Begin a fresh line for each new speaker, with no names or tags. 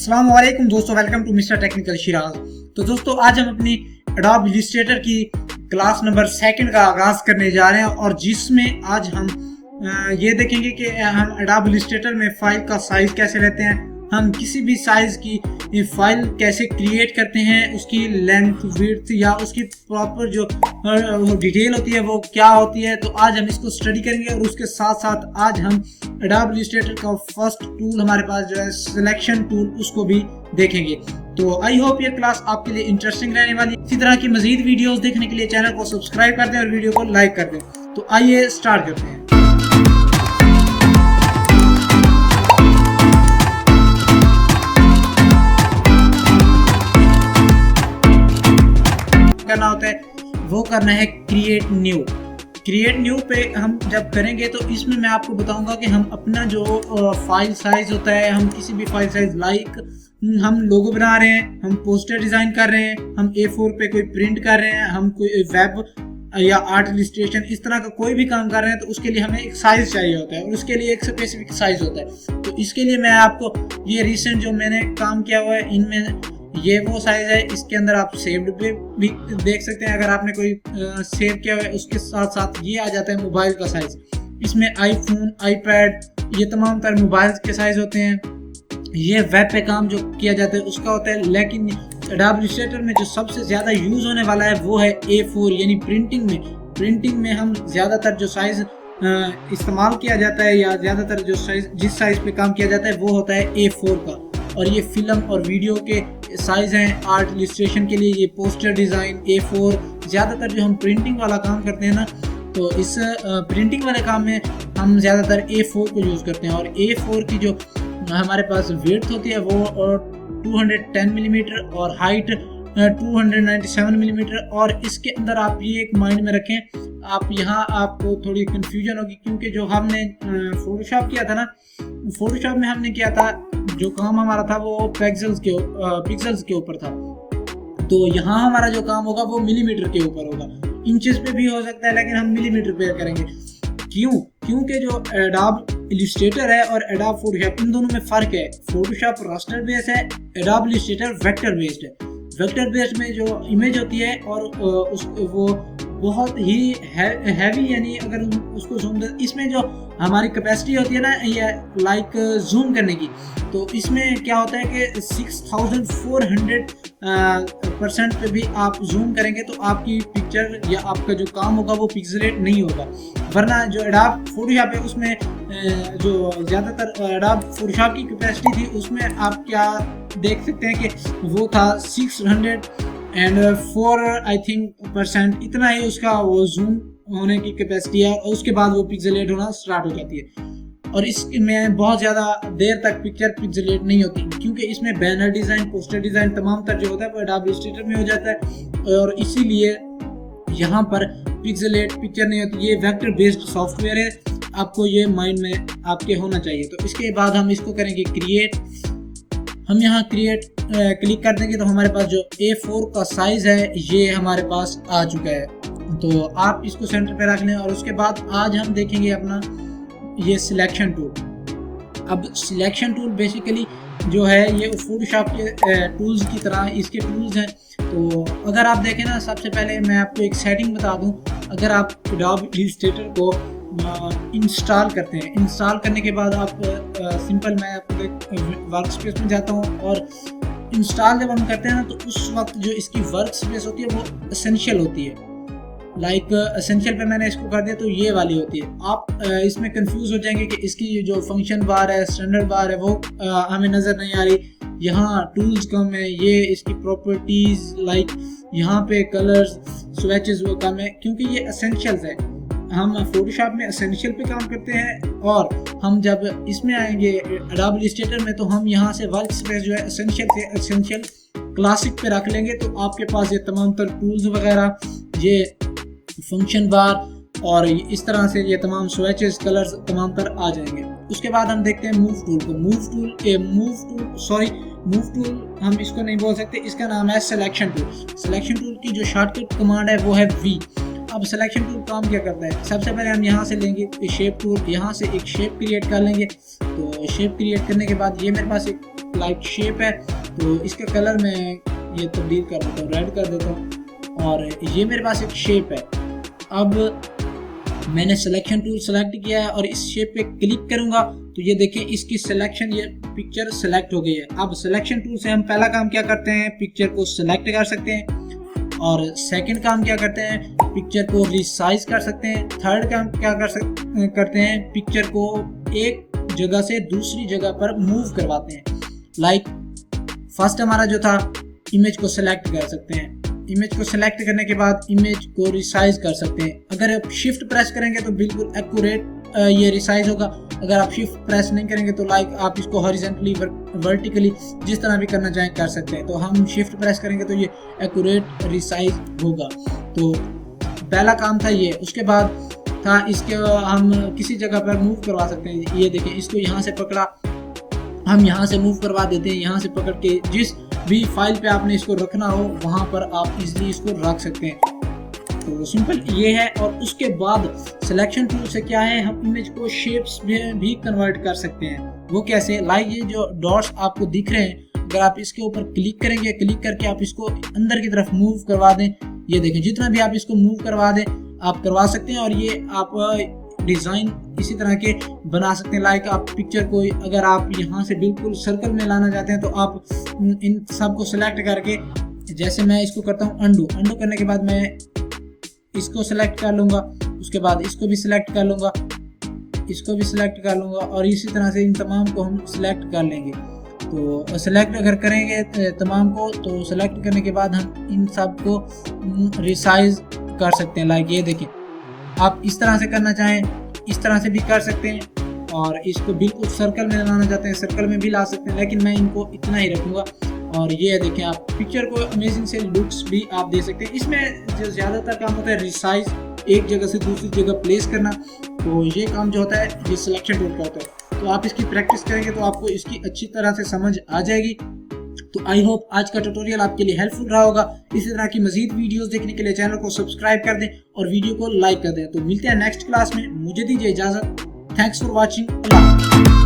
अस्सलाम वालेकुम दोस्तों, welcome to mister technical Shiraz. तो दोस्तों आज हम अपनी एडोब इलस्ट्रेटर की क्लास नंबर 2 का आगाज़ करने जा रहे हैं और जिसमें आज हम ये देखेंगे कि हम एडोब इलस्ट्रेटर में फ़ाइल का साइज़ कैसे लेते हैं, हम किसी भी साइज़ की फ़ाइल कैसे क्रिएट करते हैं, उसकी लेंथ विड्थ या उसकी प्रॉपर जो डिटेल होती है वो क्या होती है। तो आज हम इसको स्टडी करेंगे और उसके साथ साथ आज हम एडोब इलस्ट्रेटर का फर्स्ट टूल हमारे पास जो है सिलेक्शन टूल, उसको भी देखेंगे। तो आई होप ये क्लास आपके लिए इंटरेस्टिंग रहने वाली है। इसी तरह की मजीद वीडियोस देखने के लिए चैनल को सब्सक्राइब कर दें और वीडियो को लाइक कर दें। तो आइए स्टार्ट करते हैं। करना होता है वो करना है क्रिएट न्यू पे हम जब करेंगे तो इसमें मैं आपको बताऊंगा कि हम अपना जो फाइल साइज होता है, हम किसी भी फाइल साइज लाइक हम लोगो बना रहे हैं, हम पोस्टर डिजाइन कर रहे हैं, हम A4 पे कोई प्रिंट कर रहे हैं, हम कोई वेब या आर्ट इलस्ट्रेशन इस तरह का कोई भी काम कर रहे हैं तो उसके लिए हमें एक साइज चाहिए होता है और उसके लिए एक स्पेसिफिक साइज होता है। तो इसके लिए मैं आपको ये रिसेंट जो मैंने काम किया हुआ है इनमें ये वो साइज है। इसके अंदर आप सेव्ड पे भी देख सकते हैं, अगर आपने कोई सेव किया हुआ है उसके साथ साथ ये आ जाता है मोबाइल का साइज। इसमें आईफोन, आईपैड, ये तमाम तर मोबाइल के साइज होते हैं। ये वेब पे काम जो किया जाता है उसका होता है, लेकिन एडोब इलस्ट्रेटर में जो सबसे ज़्यादा यूज़ होने वाला है वो है A4 यानी प्रिंटिंग में हम ज़्यादातर जो साइज़ इस्तेमाल किया जाता है या ज़्यादातर जो साइज़ जिस साइज़ पे काम किया जाता है वो होता है A4 का। और ये फिल्म और वीडियो के साइज हैं। आर्ट इलस्ट्रेशन के लिए ये पोस्टर डिज़ाइन A4, ज़्यादातर जो हम प्रिंटिंग वाला काम करते हैं ना, तो इस प्रिंटिंग वाले काम में हम ज़्यादातर A4 को यूज़ करते हैं। और A4 की जो हमारे पास विड्थ होती है वो 210 मिलीमीटर और हाइट 297 मिलीमीटर। और इसके अंदर आप ये एक माइंड में रखें, आप यहाँ आपको थोड़ी कन्फ्यूजन होगी क्योंकि जो हमने फोटोशॉप किया था ना, फोटोशॉप में हमने किया था जो काम हमारा था वो पिक्सेल्स के ऊपर था। तो यहाँ हमारा जो काम होगा वो मिलीमीटर के ऊपर होगा, इंचेस पे भी हो सकता है लेकिन हम मिलीमीटर पे करेंगे। क्योंकि जो एडोब इलस्ट्रेटर है और एडोब फोटोशॉप इन दोनों में फ़र्क है। फोटोशॉप रास्टर बेस्ड है, एडोब इलस्ट्रेटर वेक्टर बेस्ड है। वेक्टर बेस्ड में जो इमेज होती है और वो बहुत ही हैवी, यानी अगर उसको जूम इसमें जो हमारी कैपेसिटी होती है ना ये लाइक जूम करने की, तो इसमें क्या होता है कि 6400% पे भी आप जूम करेंगे तो आपकी पिक्चर या आपका जो काम होगा वो पिक्सेलेट नहीं होगा। वरना जो एडोब फोटोशॉप है उसमें जो ज़्यादातर एडोब फोटोशॉप की कैपेसिटी थी उसमें आप क्या देख सकते हैं कि वो था 604 आई थिंक %, इतना ही उसका वो जूम होने की कैपेसिटी है और उसके बाद वो पिक्सेलेट होना स्टार्ट हो जाती है। और इसमें बहुत ज़्यादा देर तक पिक्चर पिक्सेलेट नहीं होती क्योंकि इसमें बैनर डिज़ाइन, पोस्टर डिज़ाइन तमाम तर जो होता है वो एडोब इलस्ट्रेटर में हो जाता है और इसीलिए यहाँ पर पिक्सेलेट पिक्चर नहीं होती। ये वेक्टर बेस्ड सॉफ्टवेयर है, आपको ये माइंड में आपके होना चाहिए। तो इसके बाद हम इसको करेंगे क्रिएट। हम यहाँ क्रिएट क्लिक कर देंगे तो हमारे पास जो A4 का साइज़ है ये हमारे पास आ चुका है। तो आप इसको सेंटर पे रख लें और उसके बाद आज हम देखेंगे अपना ये सिलेक्शन टूल। अब सिलेक्शन टूल बेसिकली जो है ये फोटोशॉप के टूल्स की तरह इसके टूल्स हैं। तो अगर आप देखें ना, सबसे पहले मैं आपको एक सेटिंग बता दूं। अगर आप एडोब इलस्ट्रेटर को इंस्टॉल करते हैं, इंस्टॉल करने के बाद आप सिंपल मैं आपको वर्क स्पेस में जाता हूँ और इंस्टॉल जब हम करते हैं ना तो उस वक्त जो इसकी वर्क स्पेस होती है वो एसेंशियल होती है। लाइक एसेंशियल पे मैंने इसको कर दिया तो ये वाली होती है। आप इसमें कंफ्यूज हो जाएंगे कि इसकी जो फंक्शन बार है, स्टैंडर्ड बार है, वो हमें नज़र नहीं आ रही। यहाँ टूल्स कम है, ये इसकी प्रॉपर्टीज लाइक यहाँ पे कलर्स, स्विचेस वो कम है क्योंकि ये एसेंशियल्स है। हम फोटोशॉप में एसेंशियल पे काम करते हैं और हम जब इसमें आएंगे एडोब इलस्ट्रेटर में तो हम यहाँ से वर्क स्पेस जो है एसेंशियल से एसेंशियल क्लासिक पे रख लेंगे तो आपके पास ये तमाम तर टूल्स वगैरह, ये फंक्शन बार और इस तरह से ये तमाम स्विचेस, कलर्स तमाम तर आ जाएंगे। उसके बाद हम देखते हैं मूव टूल को। मूव टूल हम इसको नहीं बोल सकते, इसका नाम है सिलेक्शन टूल। सिलेक्शन टूल की जो शॉर्टकट कमांड है वो है V। अब सिलेक्शन टूल काम क्या करता है, सबसे पहले हम यहाँ से लेंगे शेप टूल, यहाँ से एक शेप क्रिएट कर लेंगे। तो शेप क्रिएट करने के बाद ये मेरे पास एक लाइक शेप है, तो इसका कलर मैं ये तब्दील कर देता हूँ, रेड कर देता हूँ। और ये मेरे पास एक शेप है। अब मैंने सिलेक्शन टूल सेलेक्ट किया है और इस शेप पे क्लिक करूंगा तो ये देखें इसकी सिलेक्शन, ये पिक्चर सेलेक्ट हो गई है। अब सिलेक्शन टूल से हम पहला काम क्या करते हैं, पिक्चर को सिलेक्ट कर सकते हैं। और सेकंड काम क्या करते हैं, पिक्चर को रिसाइज कर सकते हैं। थर्ड काम क्या करते हैं, पिक्चर को एक जगह से दूसरी जगह पर मूव करवाते हैं। लाइक फर्स्ट हमारा जो था, इमेज को सिलेक्ट कर सकते हैं। इमेज को सिलेक्ट करने के बाद इमेज को रिसाइज कर सकते हैं। अगर आप शिफ्ट प्रेस करेंगे तो बिल्कुल एक्यूरेट ये रिसाइज होगा। अगर आप शिफ्ट प्रेस नहीं करेंगे तो लाइक आप इसको हॉरिजॉन्टली वर्टिकली जिस तरह भी करना चाहें कर सकते हैं। तो हम शिफ्ट प्रेस करेंगे तो ये एक्यूरेट रिसाइज होगा। तो पहला काम था ये। उसके बाद था इसके हम किसी जगह पर मूव करवा सकते हैं। ये देखें, इसको यहाँ से पकड़ा, हम यहाँ से मूव करवा देते हैं। यहाँ से पकड़ के जिस भी फाइल पे आपने इसको रखना हो वहाँ पर आप इजीली इसको रख सकते हैं। तो सिंपल ये है। और उसके बाद सिलेक्शन टूल से क्या है, हम इमेज को शेप्स में भी कन्वर्ट कर सकते हैं। वो कैसे, लाइक ये जो डॉट्स आपको दिख रहे हैं, अगर आप इसके ऊपर क्लिक करेंगे, क्लिक करके आप इसको अंदर की तरफ मूव करवा दें, ये देखें जितना भी आप इसको मूव करवा दें आप करवा सकते हैं। और ये आप डिज़ाइन इसी तरह के बना सकते हैं। लाइक आप पिक्चर को अगर आप यहाँ से बिल्कुल सर्कल में लाना चाहते हैं तो आप इन सब को सिलेक्ट करके, जैसे मैं इसको करता हूँ अंडू करने के बाद मैं इसको सिलेक्ट कर लूँगा, उसके बाद इसको भी सिलेक्ट कर लूँगा, इसको भी सिलेक्ट कर लूँगा और इसी तरह से इन तमाम को हम सिलेक्ट कर लेंगे। तो सिलेक्ट अगर करेंगे तमाम को, तो सिलेक्ट करने के बाद हम इन सब को रिसाइज कर सकते हैं। लाइक ये देखिए, आप इस तरह से करना चाहें इस तरह से भी कर सकते हैं। और इसको बिल्कुल सर्कल में लाना चाहते हैं सर्कल में भी ला सकते हैं, लेकिन मैं इनको इतना ही रखूँगा। और ये देखें, आप पिक्चर को अमेजिंग से लुक्स भी आप दे सकते हैं। इसमें जो ज़्यादातर काम होता है रिसाइज, एक जगह से दूसरी जगह प्लेस करना, तो ये काम जो होता है ये सिलेक्शन टूल का होता है। तो आप इसकी प्रैक्टिस करेंगे तो आपको इसकी अच्छी तरह से समझ आ जाएगी। तो आई होप आज का ट्यूटोरियल आपके लिए हेल्पफुल रहा होगा। इसी तरह की मजीद वीडियोस देखने के लिए चैनल को सब्सक्राइब कर दें और वीडियो को लाइक कर दें। तो मिलते हैं नेक्स्ट क्लास में, मुझे दीजिए इजाज़त। Thanks for watching.